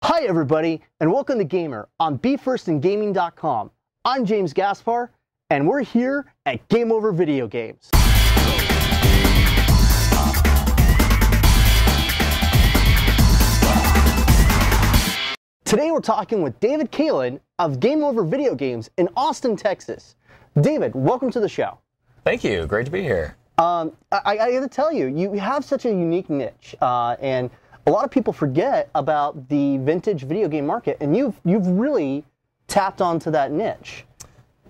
Hi everybody, and welcome to Gamer on BeFirstInGaming.com. I'm James Gaspar, and we're here at Game Over Video Games. Today we're talking with David Kalin of Game Over Video Games in Austin, Texas. David, welcome to the show. Thank you. Great to be here. I got to tell you, you have such a unique niche, and a lot of people forget about the vintage video game market, and you've really tapped onto that niche.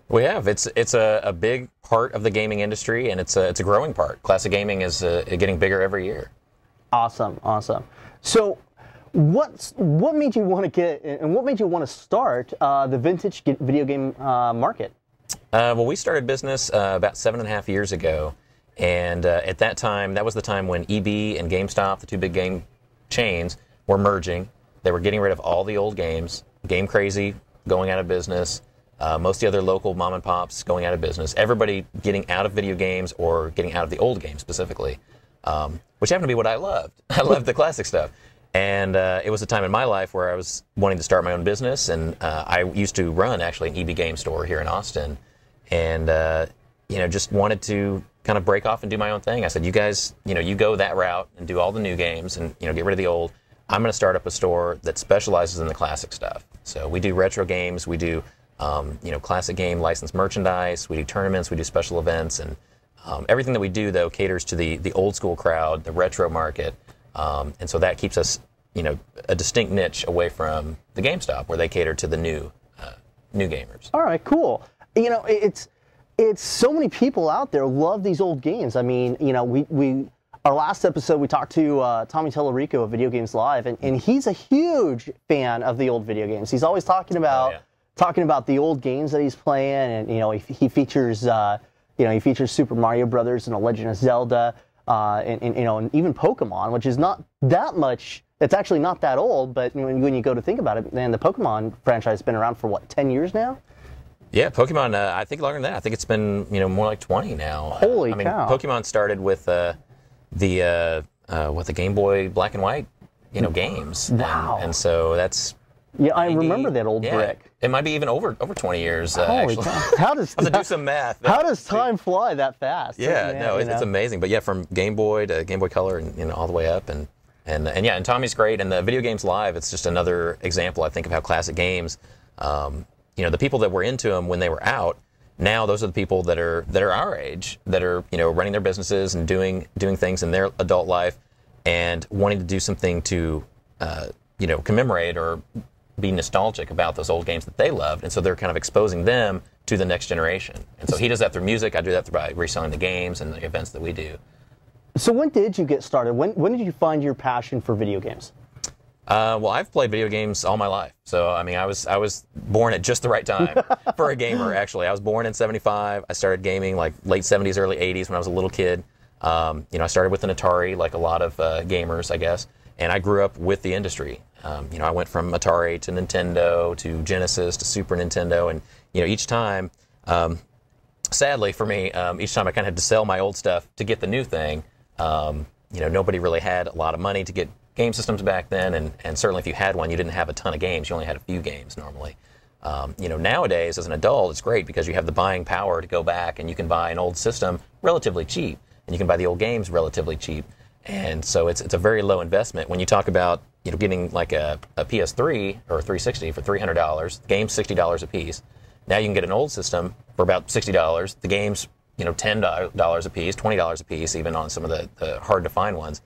We have. It's a big part of the gaming industry, and it's a growing part. Classic gaming is getting bigger every year. Awesome, awesome. So, what made you want to get, and what made you want to start the vintage video game market? Well, we started business about 7.5 years ago, and at that time, that was the time when EB and GameStop, the two big game chains, were merging. They were getting rid of all the old games. Game Crazy going out of business. Most of the other local mom and pops going out of business. Everybody getting out of video games or getting out of the old games specifically, which happened to be what I loved. I loved the classic stuff. And it was a time in my life where I was wanting to start my own business, and I used to run actually an EB game store here in Austin, and just wanted to kind of break off and do my own thing. I said, you guys, you go that route and do all the new games and get rid of the old. I'm going to start up a store that specializes in the classic stuff. So we do retro games, we do classic game licensed merchandise, we do tournaments, we do special events, and everything that we do though caters to the old school crowd, the retro market. And so that keeps us, a distinct niche away from the GameStop, where they cater to the new gamers. All right, cool. It's so many people out there love these old games. I mean, our last episode we talked to Tommy Tellerico of Video Games Live, and he's a huge fan of the old video games. He's always talking about the old games that he's playing, and he features Super Mario Brothers and The Legend of Zelda. And even Pokemon, which is not that much. It's actually not that old, but when you go to think about it, man, the Pokemon franchise has been around for what, 10 years now? Yeah, Pokemon. I think longer than that. I think it's been more like 20 now. Holy cow! Pokemon started with the Game Boy Black and White games. Wow! And so that's. Yeah, I remember that old brick. It might be even over 20 years. Holy actually. cow! How does I have to do some math? How does time fly that fast? Yeah, man, it's amazing. But yeah, from Game Boy to Game Boy Color, and all the way up, and Tommy's great, and the Video Games Live. It's just another example, I think, of how classic games. The people that were into them when they were out. Now those are the people that are our age, that are running their businesses and doing things in their adult life, and wanting to do something to commemorate or be nostalgic about those old games that they loved, and so they're kind of exposing them to the next generation. And so he does that through music. I do that by reselling the games and the events that we do. So when did you get started? When did you find your passion for video games? Well, I've played video games all my life. So I mean, I was born at just the right time for a gamer. Actually, I was born in '75. I started gaming like late '70s, early '80s when I was a little kid. I started with an Atari, like a lot of gamers, I guess. And I grew up with the industry. I went from Atari to Nintendo to Genesis to Super Nintendo, and each time, sadly for me, each time I kind of had to sell my old stuff to get the new thing. Nobody really had a lot of money to get game systems back then, and certainly if you had one, you didn't have a ton of games. You only had a few games normally. Nowadays as an adult, it's great because you have the buying power to go back and you can buy an old system relatively cheap, and you can buy the old games relatively cheap. And so it's a very low investment. When you talk about getting like a PS3 or a 360 for $300, games $60 a piece. Now you can get an old system for about $60. The games $10 a piece, $20 a piece, even on some of the hard to find ones.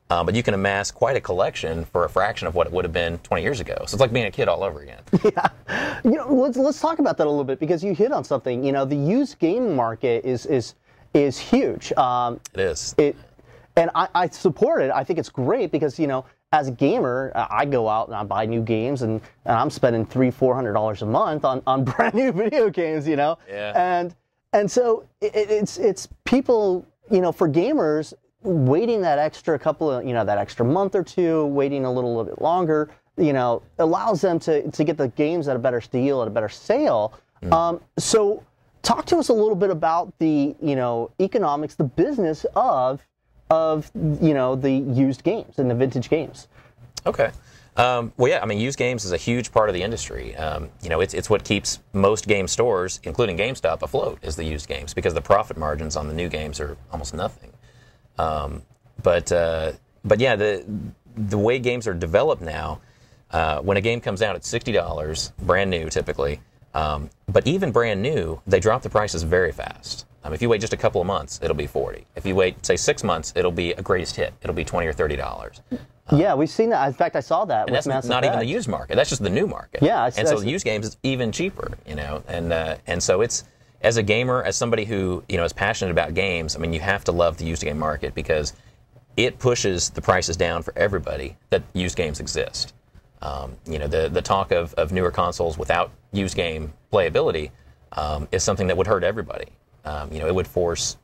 But you can amass quite a collection for a fraction of what it would have been 20 years ago. So it's like being a kid all over again. Yeah, let's talk about that a little bit, because you hit on something. The used game market is huge. It is. And I support it. I think it's great because, as a gamer, I go out and I buy new games, and I'm spending $300-400 a month on brand new video games, Yeah. And so it's people, for gamers, waiting that extra couple of, that extra month or two, waiting a little bit longer, allows them to get the games at a better deal, at a better sale. So talk to us a little bit about the, economics, the business of the used games and the vintage games. Okay. Well, yeah, I mean, used games is a huge part of the industry. You know, it's what keeps most game stores, including GameStop, afloat, is the used games, because the profit margins on the new games are almost nothing. But yeah, the way games are developed now, when a game comes out at $60, brand new typically, but even brand new, they drop the prices very fast. If you wait just a couple of months, it'll be $40. If you wait, say, 6 months, it'll be a greatest hit. It'll be $20 or $30. Yeah, we've seen that. In fact, I saw that. And that's not even the used market. That's just the new market. Yeah, and so the used games is even cheaper. You know, and so it's, as a gamer, as somebody who, you know, is passionate about games, I mean, you have to love the used game market, because it pushes the prices down for everybody that used games exist. You know, the talk of newer consoles without used game playability is something that would hurt everybody. You know, it would force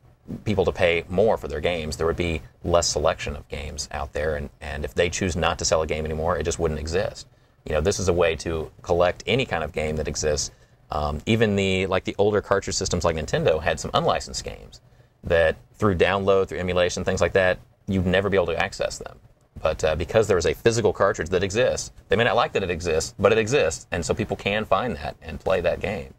people to pay more for their games. There would be less selection of games out there, and if they choose not to sell a game anymore, it just wouldn't exist. You know, this is a way to collect any kind of game that exists. Even the older cartridge systems like Nintendo had some unlicensed games that through download, through emulation, things like that, you'd never be able to access them. But because there is a physical cartridge that exists, they may not like that it exists, but it exists, and so people can find that and play that game.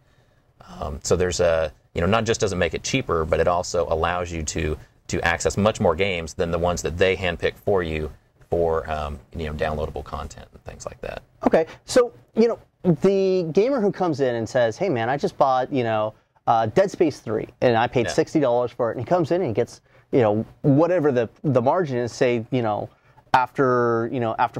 So there's a, you know, not just does it make it cheaper, but it also allows you to access much more games than the ones that they handpick for you for, you know, downloadable content and things like that. Okay, so, you know, the gamer who comes in and says, hey man, I just bought, you know, Dead Space 3 and I paid $60 for it, and he comes in and he gets, you know, whatever the margin is, say, you know, after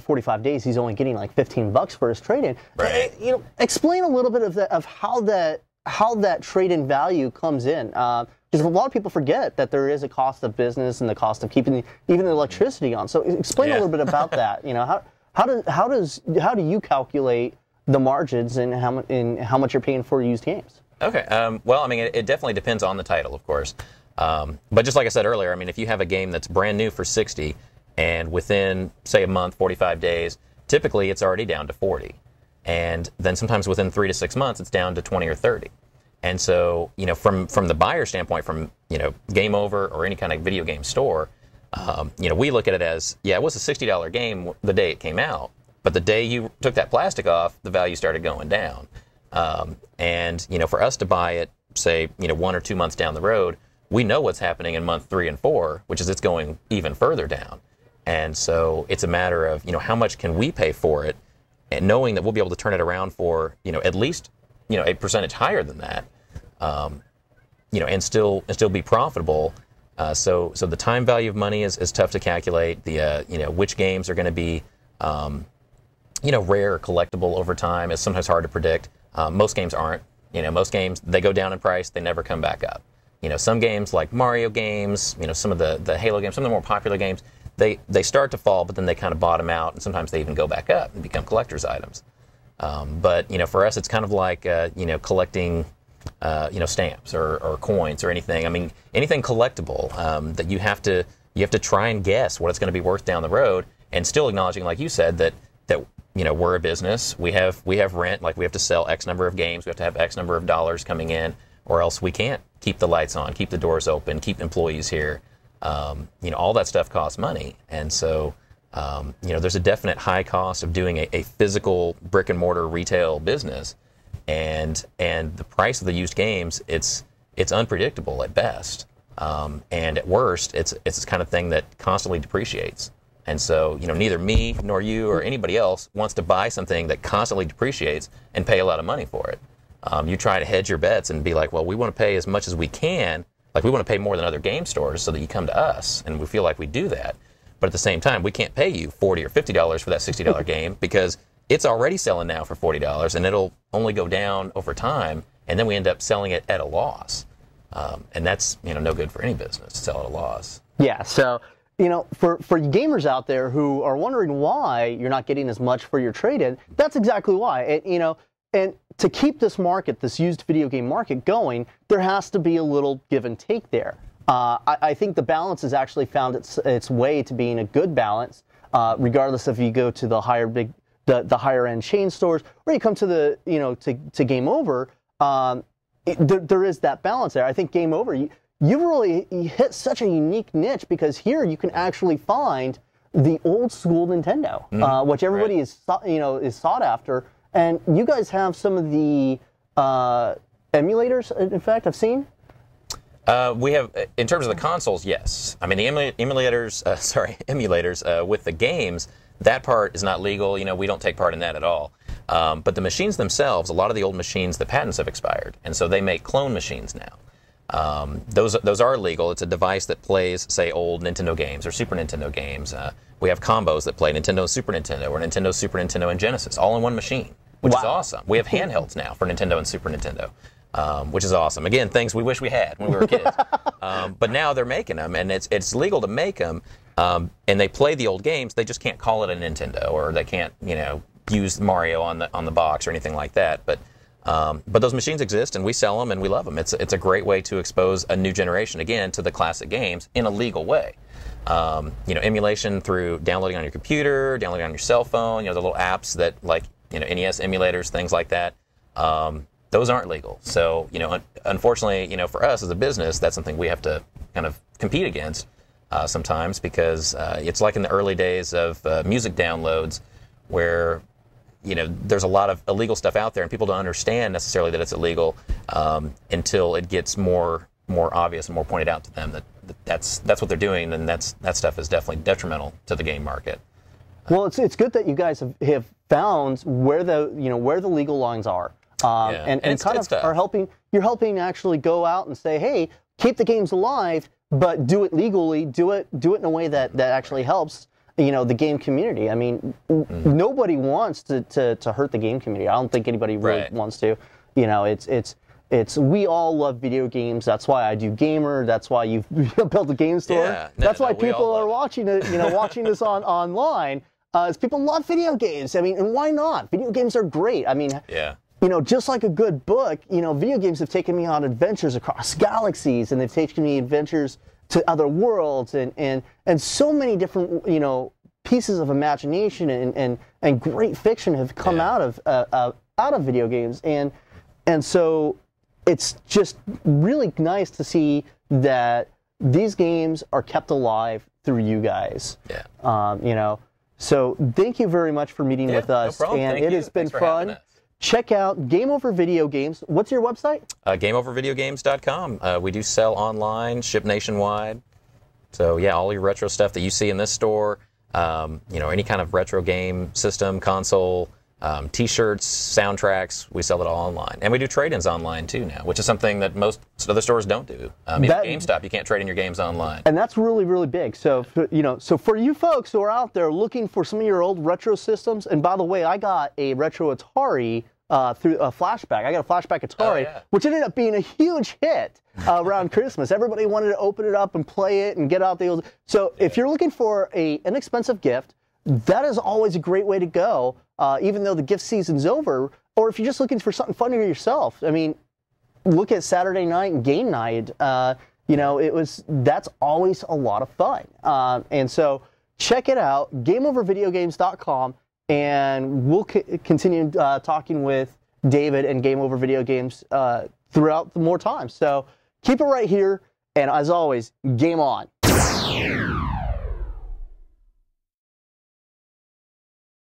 45 days he's only getting like $15 for his trade-in. Right. You know, explain a little bit of how that trade-in value comes in. Because a lot of people forget that there is a cost of business and the cost of keeping even the electricity on. So explain a little bit about that. You know, how do you calculate the margins and how much you're paying for used games? Okay. Well, I mean, it definitely depends on the title, of course. But just like I said earlier, I mean, if you have a game that's brand new for $60, and within, say, a month, 45 days, typically it's already down to $40. And then sometimes within 3 to 6 months, it's down to $20 or $30. And so, you know, from the buyer standpoint, from, you know, Game Over or any kind of video game store, you know, we look at it as, yeah, it was a $60 game the day it came out, but the day you took that plastic off, the value started going down. And, you know, for us to buy it, say, you know, 1 or 2 months down the road, we know what's happening in month 3 and 4, which is it's going even further down. And so it's a matter of, you know, how much can we pay for it, and knowing that we'll be able to turn it around for, you know, at least, you know, a percentage higher than that, you know, and still be profitable. So the time value of money is tough to calculate. The you know, which games are going to be, you know, rare or collectible over time is sometimes hard to predict. Most games aren't. You know, most games, they go down in price, they never come back up. You know, some games like Mario games, you know, some of the Halo games, some of the more popular games, they start to fall, but then they kind of bottom out, and sometimes they even go back up and become collector's items. But, you know, for us, it's kind of like, you know, collecting, you know, stamps or coins or anything. I mean, anything collectible that you have to try and guess what it's going to be worth down the road, and still acknowledging, like you said, that you know, we're a business. We have rent, like we have to sell X number of games. We have to have X number of dollars coming in, or else we can't keep the lights on, keep the doors open, keep employees here. You know, all that stuff costs money. And so, you know, there's a definite high cost of doing a physical brick and mortar retail business. And the price of the used games, it's unpredictable at best. And at worst, it's this kind of thing that constantly depreciates. And so, you know, neither me nor you or anybody else wants to buy something that constantly depreciates and pay a lot of money for it. You try to hedge your bets and be like, well, we want to pay as much as we can. Like, we want to pay more than other game stores so that you come to us, and we feel like we do that. But at the same time, we can't pay you $40 or $50 for that $60 game, because it's already selling now for $40, and it'll only go down over time, and then we end up selling it at a loss. And that's, you know, no good for any business to sell at a loss. Yeah, so, you know, for gamers out there who are wondering why you're not getting as much for your trade-in, that's exactly why. You know, and to keep this market, this used video game market going, there has to be a little give and take there. I think the balance has actually found its way to being a good balance, regardless if you go to the higher end chain stores, or you come to the, you know, to Game Over. There is that balance there. I think Game Over, you really hit such a unique niche, because here you can actually find the old school Nintendo, which everybody is sought after. And you guys have some of the emulators. In fact, I've seen. We have, in terms of the consoles, yes. I mean, the emulators with the games, that part is not legal. You know, we don't take part in that at all. But the machines themselves, a lot of the old machines, the patents have expired, and so they make clone machines now. Those are legal. It's a device that plays, say, old Nintendo games or Super Nintendo games. We have combos that play Nintendo and Super Nintendo, or Nintendo, Super Nintendo, and Genesis, all in one machine, which is awesome. We have handhelds now for Nintendo and Super Nintendo. Which is awesome. Again, things we wish we had when we were kids. But now they're making them, and it's legal to make them, and they play the old games. They just can't call it a Nintendo, or they can't, use Mario on the box or anything like that. But those machines exist, and we sell them, and we love them. It's a great way to expose a new generation again to the classic games in a legal way. Emulation through downloading on your computer, downloading on your cell phone. The little apps that NES emulators, things like that. Those aren't legal. So, unfortunately, for us as a business, that's something we have to kind of compete against sometimes, because it's like in the early days of music downloads where, there's a lot of illegal stuff out there, and people don't understand necessarily that it's illegal until it gets more obvious and more pointed out to them that's what they're doing, and that stuff is definitely detrimental to the game market. Well, it's good that you guys have found where the legal lines are. And kind of are helping. You're helping actually go out and say, hey, keep the games alive, but do it legally. Do it in a way that actually helps the game community. I mean, nobody wants to hurt the game community. I don't think anybody really wants to. It's we all love video games. That's why I do Gamer. That's why you've built a game store. Yeah, that's why people are watching it. Watching this online. Is people love video games. I mean, and why not? Video games are great. I mean, yeah. Just like a good book, video games have taken me on adventures across galaxies, and they've taken me adventures to other worlds, and so many different, pieces of imagination and great fiction have come out of video games, and so it's just really nice to see that these games are kept alive through you guys. Yeah. So thank you very much for meeting with us, no problem. and Thank it you. has been Thanks for fun. Check out Game Over Video Games. What's your website? GameOverVideogames.com. We do sell online, ship nationwide. So yeah, all your retro stuff that you see in this store, any kind of retro game system, console, T-shirts, soundtracks, we sell it all online. And we do trade-ins online too now, which is something that most other stores don't do. Even GameStop, you can't trade in your games online. And that's really, really big. So, so for you folks who are out there looking for some of your old retro systems, and by the way, I got a retro Atari through a flashback. I got a flashback Atari, which ended up being a huge hit around Christmas. Everybody wanted to open it up and play it and get out the old. So if you're looking for an inexpensive gift, that is always a great way to go, even though the gift season's over. Or if you're just looking for something fun for yourself, I mean, look at Saturday night and game night. That's always a lot of fun. And so check it out, GameOverVideogames.com, and we'll continue talking with David and Game Over Video Games throughout more time. So keep it right here, and as always, game on.